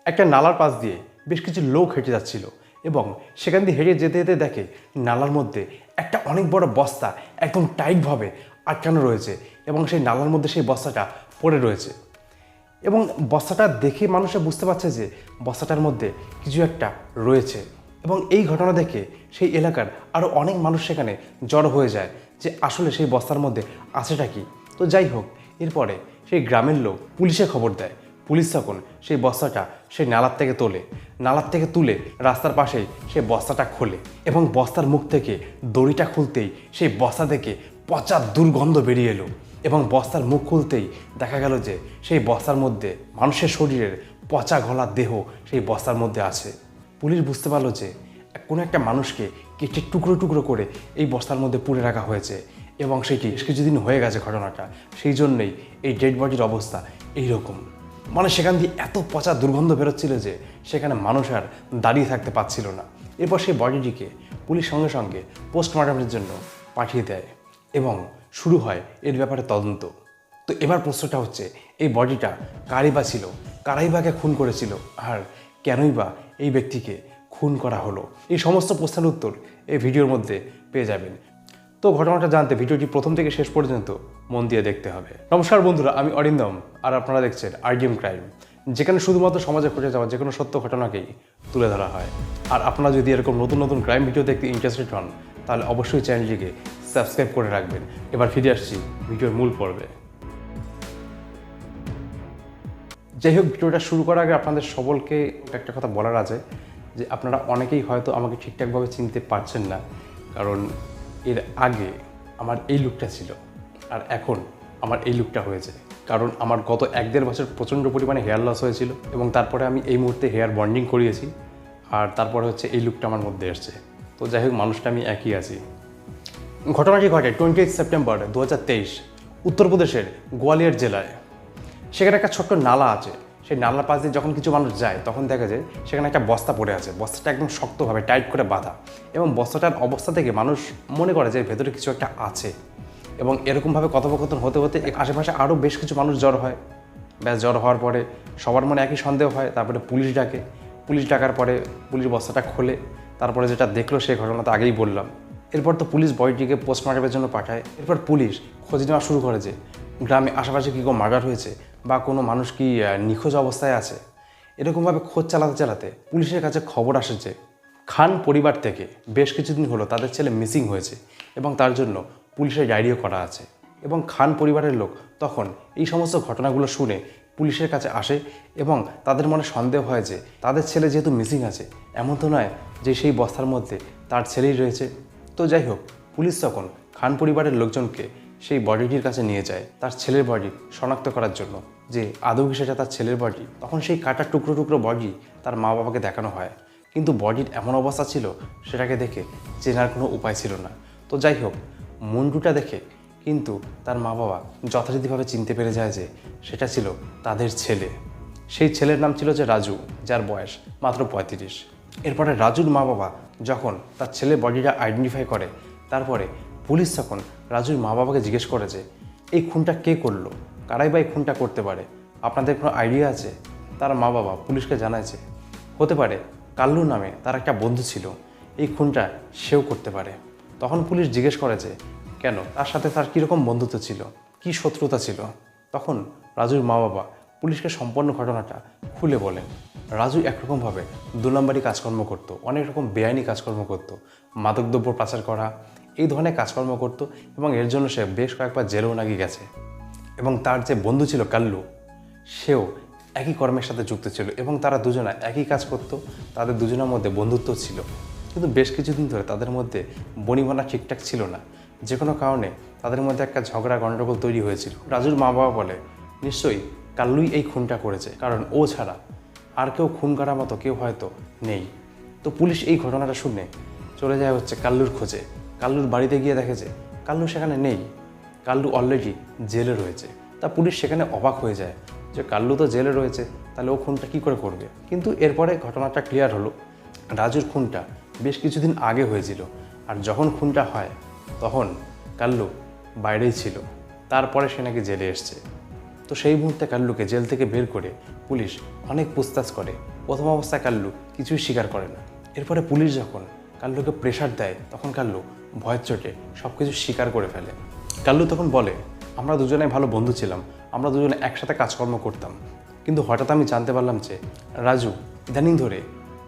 একটা নালার পাশ দিয়ে বেশ কিছু লোক হেঁটে যাচ্ছিল এবং সেখান দিয়ে হেঁটে যেতে যেতে দেখে নালার মধ্যে একটা অনেক বড় বস্তা একদম টাইটভাবে আটকানো রয়েছে এবং সেই নালার মধ্যে সেই বস্তাটা পড়ে রয়েছে এবং বস্তাটা দেখে মানুষে বুঝতে পারছে যে বস্তাটার মধ্যে কিছু একটা রয়েছে এবং এই ঘটনা দেখে সেই এলাকার আরও অনেক মানুষ সেখানে জড়ো হয়ে যায় যে আসলে সেই বস্তার মধ্যে আছেটা কি। তো যাই হোক, এরপরে সেই গ্রামের লোক পুলিশে খবর দেয়। পুলিশ তখন সেই বস্তাটা সেই নালার থেকে তুলে রাস্তার পাশেই সেই বস্তাটা খোলে এবং বস্তার মুখ থেকে দড়িটা খুলতেই সেই বস্তা থেকে পচা দুর্গন্ধ বেরিয়ে এলো এবং বস্তার মুখ খুলতেই দেখা গেল যে সেই বস্তার মধ্যে মানুষের শরীরের পচা গলা দেহ সেই বস্তার মধ্যে আছে। পুলিশ বুঝতে পারলো যে কোনো একটা মানুষকে কেটে টুকরো টুকরো করে এই বস্তার মধ্যে পুড়ে রাখা হয়েছে এবং সেটি বেশ কিছুদিন হয়ে গেছে ঘটনাটা, সেই জন্যই এই ডেড বডির অবস্থা এইরকম। মানে সেখান দিয়ে এত পচা দুর্গন্ধ বেরোচ্ছিল যে সেখানে মানুষ আর দাঁড়িয়ে থাকতে পারছিল না। এরপর সেই বডিটিকে পুলিশ সঙ্গে সঙ্গে পোস্টমর্টমের জন্য পাঠিয়ে দেয় এবং শুরু হয় এর ব্যাপারে তদন্ত। তো এবার প্রশ্নটা হচ্ছে, এই বডিটা কারই বা ছিল, কারাই বাকে খুন করেছিল, আর কেনই বা এই ব্যক্তিকে খুন করা হলো? এই সমস্ত প্রশ্নের উত্তর এই ভিডিওর মধ্যে পেয়ে যাবেন। তো ঘটনাটা জানতে ভিডিওটি প্রথম থেকে শেষ পর্যন্ত মন দিয়ে দেখতে হবে। নমস্কার বন্ধুরা, আমি অরিন্দম আর আপনারা দেখছেন আরডিএম ক্রাইম, যেখানে শুধুমাত্র সমাজে ঘটে যাওয়া যে কোনো সত্য ঘটনাকেই তুলে ধরা হয়। আর আপনারা যদি এরকম নতুন নতুন ক্রাইম ভিডিও দেখতে ইন্টারেস্টেড হন তাহলে অবশ্যই চ্যানেলটিকে সাবস্ক্রাইব করে রাখবেন। এবার ফিরে আসছি ভিডিওর মূল পর্বে। যাই হোক, ভিডিওটা শুরু করার আগে আপনাদের সকলকে একটা কথা বলার আছে যে আপনারা অনেকেই হয়তো আমাকে ঠিকঠাকভাবে চিনতে পারছেন না, কারণ এর আগে আমার এই লুকটা ছিল আর এখন আমার এই লুকটা হয়েছে। কারণ আমার গত 1-1.5 বছর প্রচণ্ড পরিমাণে হেয়ার লস হয়েছিল এবং তারপরে আমি এই মুহূর্তে হেয়ার বন্ডিং করিয়েছি আর তারপরে হচ্ছে এই লুকটা আমার মধ্যে এসছে। তো যাই হোক, মানুষটা আমি একই আছি। ঘটনাটি ঘটে 28 সেপ্টেম্বর 2023 উত্তরপ্রদেশের গোয়ালিয়র জেলায়। সেখানে একটা ছোট্ট নালা আছে। সেই নালার পাশ দিয়ে যখন কিছু মানুষ যায় তখন দেখা যায় সেখানে একটা বস্তা পড়ে আছে। বস্তাটা একদম শক্তভাবে টাইট করে বাঁধা এবং বস্তাটার অবস্থা থেকে মানুষ মনে করে যে ভেতরে কিছু একটা আছে এবং এরকমভাবে কথোপকথন হতে হতে আশেপাশে আরও বেশ কিছু মানুষ জড়ো হয়। ব্যাস, জড়ো হওয়ার পরে সবার মনে একই সন্দেহ হয়। তারপরে পুলিশ ডাকার পরে পুলিশ বস্তাটা খোলে। তারপরে যেটা দেখলো সেই ঘটনা তো আগেই বললাম। এরপর তো পুলিশ বডিটিকে পোস্টমর্টমের জন্য পাঠায়। এরপর পুলিশ খোঁজ নেওয়া শুরু করে যে গ্রামে আশেপাশে কী কোনো মার্ডার হয়েছে বা কোনো মানুষ কি নিখোঁজ অবস্থায় আছে। এরকমভাবে খোঁজ চালাতে পুলিশের কাছে খবর আসে যে খান পরিবার থেকে বেশ কিছুদিন হলো তাদের ছেলে মিসিং হয়েছে এবং তার জন্য পুলিশের ডায়েরিও করা আছে। এবং খান পরিবারের লোক তখন এই সমস্ত ঘটনাগুলো শুনে পুলিশের কাছে আসে এবং তাদের মনে সন্দেহ হয় যে তাদের ছেলে যেহেতু মিসিং আছে, এমন তো নয় যে সেই বস্তার মধ্যে তার ছেলেই রয়েছে। তো যাই হোক, পুলিশ তখন খান পরিবারের লোকজনকে সেই বডিটির কাছে নিয়ে যায় তার ছেলের বডি শনাক্ত করার জন্য, যে আদৌ কি সেটা তার ছেলের বডি। তখন সেই কাটা টুকরো টুকরো বডি তার মা বাবাকে দেখানো হয়, কিন্তু বডির এমন অবস্থা ছিল সেটাকে দেখে চেনার কোনো উপায় ছিল না। তো যাই হোক, মুন্ডুটা দেখে কিন্তু তার মা বাবা যথারীতিভাবে চিনতে পেরে যায় যে সেটা ছিল তাদের ছেলে। সেই ছেলের নাম ছিল যে রাজু, যার বয়স মাত্র 35। এরপরে রাজুর মা বাবা যখন তার ছেলের বডিটা আইডেন্টিফাই করে, তারপরে পুলিশ তখন রাজুর মা বাবাকে জিজ্ঞেস করে যে এই খুনটা কে করলো, কারাই বা এই খুনটা করতে পারে, আপনাদের কোনো আইডিয়া আছে? তার মা বাবা পুলিশকে জানাইছে হতে পারে কাল্লু নামে তার একটা বন্ধু ছিল, এই খুনটা সেও করতে পারে। তখন পুলিশ জিজ্ঞেস করে যে কেন, তার সাথে তার কীরকম বন্ধুত্ব ছিল, কী শত্রুতা ছিল। তখন রাজুর মা বাবা পুলিশকে সম্পূর্ণ ঘটনাটা খুলে বলেন। রাজু একরকমভাবে 2 নম্বরই কাজকর্ম করতো, অনেক রকম বেআইনি কাজকর্ম করতো, মাদকদ্রব্য পাচার করা এই ধরনের কাজকর্ম করতো এবং এর জন্য সে বেশ কয়েকবার জেলেও নাকি গেছে। এবং তার যে বন্ধু ছিল কাল্লু, সেও একই কর্মের সাথে যুক্ত ছিল এবং তারা দুজনা একই কাজ করত। তাদের দুজনের মধ্যে বন্ধুত্ব ছিল, কিন্তু বেশ কিছুদিন ধরে তাদের মধ্যে বনিবনা ঠিকঠাক ছিল না। যে কোনো কারণে তাদের মধ্যে একটা ঝগড়া গণ্ডগোল তৈরি হয়েছিল। রাজুর মা বাবা বলে নিশ্চয়ই কাল্লুই এই খুনটা করেছে, কারণ ও ছাড়া আর কেউ খুন করার মতো কেউ হয়তো নেই। তো পুলিশ এই ঘটনাটা শুনে চলে যায় হচ্ছে কাল্লুর খোঁজে। কাল্লুর বাড়িতে গিয়ে দেখে যে কাল্লু সেখানে নেই, কাল্লু অলরেডি জেলে রয়েছে। তা পুলিশ সেখানে অবাক হয়ে যায় যে কাল্লু তো জেলে রয়েছে, তাহলে ও খুনটা কী করে করবে। কিন্তু এরপরে ঘটনাটা ক্লিয়ার হলো, রাজুর খুনটা বেশ কিছুদিন আগে হয়েছিল আর যখন খুনটা হয় তখন কাল্লু বাইরেই ছিল, তারপরে সে নাকি জেলে এসছে। তো সেই মুহূর্তে কাল্লুকে জেল থেকে বের করে পুলিশ অনেক পুছতাছ করে প্রথম অবস্থায় কাল্লু কিছুই স্বীকার করে না। এরপরে পুলিশ যখন কাল্লুকে প্রেশার দেয় তখন কাল্লু ভয়ের চোটে সব কিছু স্বীকার করে ফেলে। কাল্লু তখন বলে, আমরা দুজনে ভালো বন্ধু ছিলাম, আমরা দুজনে একসাথে কাজকর্ম করতাম, কিন্তু হঠাৎ আমি জানতে পারলাম যে রাজু ইদানিং ধরে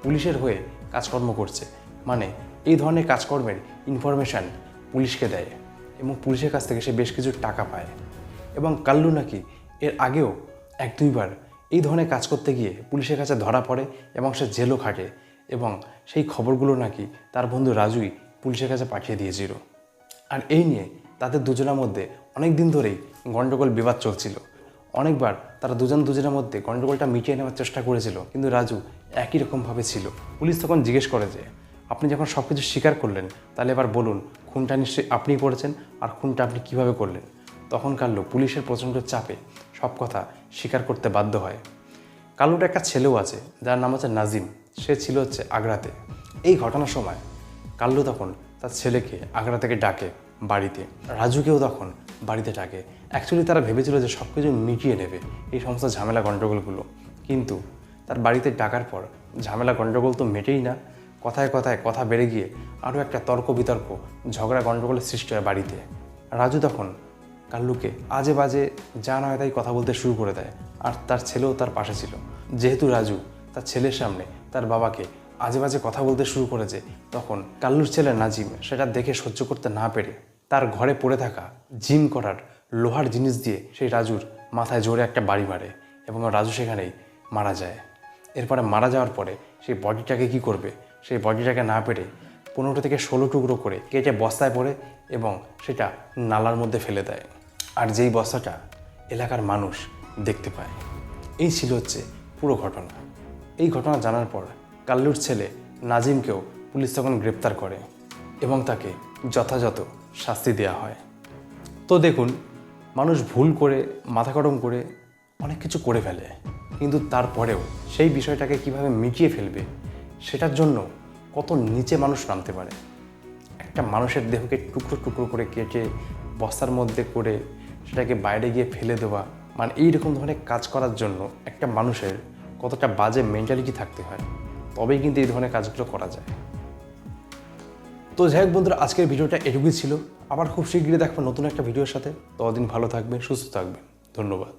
পুলিশের হয়ে কাজকর্ম করছে, মানে এই ধরনের কাজকর্মের ইনফরমেশান পুলিশকে দেয় এবং পুলিশের কাছ থেকে সে বেশ কিছু টাকা পায়। এবং কাল্লু নাকি এর আগেও 1-2বার এই ধরনের কাজ করতে গিয়ে পুলিশের কাছে ধরা পড়ে এবং সে জেলও খাটে, এবং সেই খবরগুলো নাকি তার বন্ধু রাজুই পুলিশের কাছে পাঠিয়ে দিয়েছিল। আর এই নিয়ে তাদের দুজনের মধ্যে অনেক দিন ধরেই গণ্ডগোল বিবাদ চলছিল। অনেকবার তারা দুজনের মধ্যে গণ্ডগোলটা মিটিয়ে নেওয়ার চেষ্টা করেছিল, কিন্তু রাজু একই রকমভাবে ছিল। পুলিশ তখন জিজ্ঞেস করে যে আপনি যখন সব কিছু স্বীকার করলেন তাহলে এবার বলুন খুনটা নিশ্চয়ই আপনিই করেছেন, আর খুনটা আপনি কীভাবে করলেন। তখন কাল্লু পুলিশের প্রচণ্ড চাপে সব কথা স্বীকার করতে বাধ্য হয়। কাল্লুর একটা ছেলেও আছে যার নাম হচ্ছে নাজিম, সে ছিল হচ্ছে আগ্রাতে। এই ঘটনার সময় কাল্লু তখন তার ছেলেকে আগ্রা থেকে ডাকে বাড়িতে, রাজুকেও তখন বাড়িতে ডাকে। অ্যাকচুয়ালি তারা ভেবেছিল যে সব কিছু মিটিয়ে নেবে এই সমস্ত ঝামেলা গণ্ডগোলগুলো, কিন্তু তার বাড়িতে ডাকার পর ঝামেলা গণ্ডগোল তো মেটেই না, কথায় কথায় কথা বেড়ে গিয়ে আরও একটা তর্ক বিতর্ক ঝগড়া গণ্ডগোলের সৃষ্টি হয় বাড়িতে। রাজু তখন কাল্লুকে আজে বাজে যা নয় তাই কথা বলতে শুরু করে দেয়, আর তার ছেলেও তার পাশে ছিল। যেহেতু রাজু তার ছেলের সামনে তার বাবাকে আজে বাজে কথা বলতে শুরু করেছে, তখন কাল্লুর ছেলে নাজিম সেটা দেখে সহ্য করতে না পেরে তার ঘরে পড়ে থাকা জিম করার লোহার জিনিস দিয়ে সেই রাজুর মাথায় জোরে একটা বাড়ি মারে এবং রাজু সেখানেই মারা যায়। এরপরে মারা যাওয়ার পরে সেই বডিটাকে কি করবে, সেই বডিটাকে না পেরে 15 থেকে 16 টুকরো করে কেটে বস্তায় পড়ে এবং সেটা নালার মধ্যে ফেলে দেয়। আর যেই বস্তাটা এলাকার মানুষ দেখতে পায়। এই ছিল হচ্ছে পুরো ঘটনা। এই ঘটনা জানার পর কাল্লুর ছেলে নাজিমকেও পুলিশ তখন গ্রেপ্তার করে এবং তাকে যথাযথ শাস্তি দেওয়া হয়। তো দেখুন, মানুষ ভুল করে মাথা গরম করে অনেক কিছু করে ফেলে, কিন্তু তারপরেও সেই বিষয়টাকে কিভাবে মিটিয়ে ফেলবে সেটার জন্য কত নিচে মানুষ নামতে পারে। একটা মানুষের দেহকে টুকরো টুকরো করে কেটে বস্তার মধ্যে করে সেটাকে বাইরে গিয়ে ফেলে দেওয়া, মানে এইরকম ধরনের কাজ করার জন্য একটা মানুষের কতটা বাজে মেন্টালিটি থাকতে হয়, তবেই কিন্তু এই ধরনের কাজগুলো করা যায়। তো যাই হোক বন্ধুরা, আজকের ভিডিওটা এটুকুই ছিল। আবার খুব শীঘ্রই দেখবো নতুন একটা ভিডিওর সাথে। ততদিন ভালো থাকবেন, সুস্থ থাকবেন। ধন্যবাদ।